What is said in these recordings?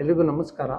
ಎಲ್ರಿಗೂ ನಮಸ್ಕಾರ.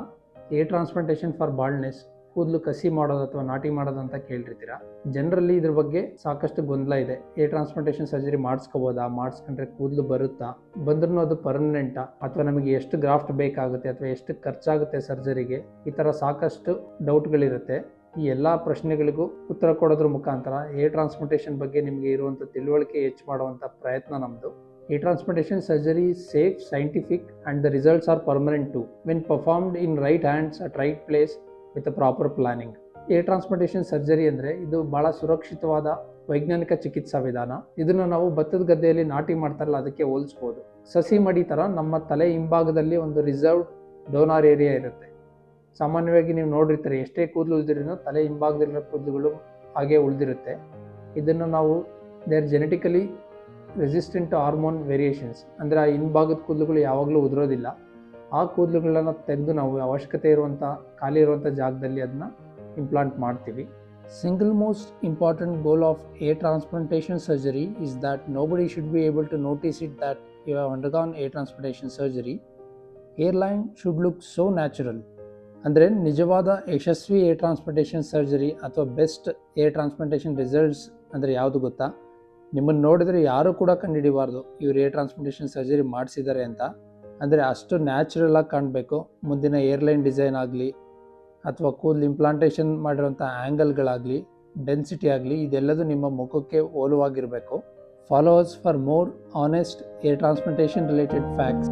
Air transplantation for baldness, ಕೂದಲು ಕಸಿ ಮಾಡೋದು ಅಥವಾ ನಾಟಿ ಮಾಡೋದು ಅಂತ ಕೇಳಿರ್ತೀರಾ. ಜನರಲ್ಲಿ ಇದ್ರ ಬಗ್ಗೆ ಸಾಕಷ್ಟು ಗೊಂದಲ ಇದೆ. ಏರ್ ಟ್ರಾನ್ಸ್ಪ್ಲಾಂಟೇಷನ್ ಸರ್ಜರಿ ಮಾಡಿಸ್ಕೋಬೋದಾ, ಮಾಡಿಸ್ಕೊಂಡ್ರೆ ಕೂದಲು ಬರುತ್ತಾ, ಬಂದ್ರೂ ಅದು ಪರ್ಮನೆಂಟಾ, ಅಥವಾ ನಮಗೆ ಎಷ್ಟು ಗ್ರಾಫ್ಟ್ ಬೇಕಾಗುತ್ತೆ ಅಥವಾ ಎಷ್ಟು ಖರ್ಚಾಗುತ್ತೆ ಸರ್ಜರಿಗೆ, ಈ ಥರ ಸಾಕಷ್ಟು ಡೌಟ್ಗಳಿರುತ್ತೆ. ಈ ಎಲ್ಲ ಪ್ರಶ್ನೆಗಳಿಗೂ ಉತ್ತರ ಕೊಡೋದ್ರ ಮುಖಾಂತರ ಏರ್ ಟ್ರಾನ್ಸ್ಪ್ಲಾಂಟೇಷನ್ ಬಗ್ಗೆ ನಿಮಗೆ ಇರುವಂಥ ತಿಳುವಳಿಕೆ ಹೆಚ್ಚು ಮಾಡುವಂಥ ಪ್ರಯತ್ನ ನಮ್ಮದು. Hair transplantation surgery is safe, scientific, and the results are permanent too, when performed in right hands at right place with a proper planning. Air transplantation surgery ಅಂದರೆ ಇದು ಭಾಳ ಸುರಕ್ಷಿತವಾದ ವೈಜ್ಞಾನಿಕ ಚಿಕಿತ್ಸಾ ವಿಧಾನ. ಇದನ್ನು ನಾವು ಭತ್ತದ ಗದ್ದೆಯಲ್ಲಿ ನಾಟಿ ಮಾಡ್ತಾರಲ್ಲ, ಅದಕ್ಕೆ ಹೋಲಿಸ್ಬೋದು. ಸಸಿ ಮಡಿ ಥರ ನಮ್ಮ ತಲೆ ಹಿಂಭಾಗದಲ್ಲಿ ಒಂದು ರಿಸರ್ವ್ಡ್ ಡೋನಾರ್ ಏರಿಯಾ ಇರುತ್ತೆ. ಸಾಮಾನ್ಯವಾಗಿ ನೀವು ನೋಡಿರ್ತೀರಿ, ಎಷ್ಟೇ ಕೂದಲು ಉಳಿದಿರೋ ತಲೆ ಹಿಂಭಾಗದಲ್ಲಿರೋ ಕೂದಲುಗಳು ಹಾಗೆ ಉಳಿದಿರುತ್ತೆ. ಇದನ್ನು ನಾವು genetically resistant to hormone variations, ಅಂದರೆ ಆ ಹಿಂಭಾಗದ ಕೂದಲುಗಳು ಯಾವಾಗಲೂ ಉದುರೋದಿಲ್ಲ. ಆ ಕೂದಲುಗಳನ್ನು ತೆಗೆದು ನಾವು ಅವಶ್ಯಕತೆ ಇರುವಂಥ ಖಾಲಿ ಇರುವಂಥ ಜಾಗದಲ್ಲಿ ಅದನ್ನ ಇಂಪ್ಲಾಂಟ್ ಮಾಡ್ತೀವಿ. Single most important goal of hair transplantation surgery is that nobody should be able to notice it that you have undergone hair transplantation surgery. Hairline should look so natural. ಅಂದರೆ ನಿಜವಾದ ಯಶಸ್ವಿ hair transplantation surgery ಅಥವಾ best hair transplantation results ಅಂದರೆ ಯಾವುದು ಗೊತ್ತಾ? ನಿಮ್ಮನ್ನು ನೋಡಿದರೆ ಯಾರೂ ಕೂಡ ಕಂಡುಹಿಡಿಬಾರ್ದು ಇವರು ಏರ್ ಟ್ರಾನ್ಸ್ಪ್ಲಾಂಟೇಷನ್ ಸರ್ಜರಿ ಮಾಡಿಸಿದ್ದಾರೆ ಅಂತ. ಅಂದರೆ ಅಷ್ಟು ನ್ಯಾಚುರಲ್ ಆಗಿ ಕಾಣಬೇಕು. ಮುಂದಿನ ಏರ್ಲೈನ್ ಡಿಸೈನ್ ಆಗಲಿ ಅಥವಾ ಕೂದಲು ಇಂಪ್ಲಾಂಟೇಷನ್ ಮಾಡಿರೋಂಥ ಆ್ಯಂಗಲ್ಗಳಾಗಲಿ, ಡೆನ್ಸಿಟಿ ಆಗಲಿ, ಇದೆಲ್ಲದೂ ನಿಮ್ಮ ಮುಖಕ್ಕೆ ಹೋಲುವಾಗಿರಬೇಕು. Follow us for more honest hair transplantation related facts.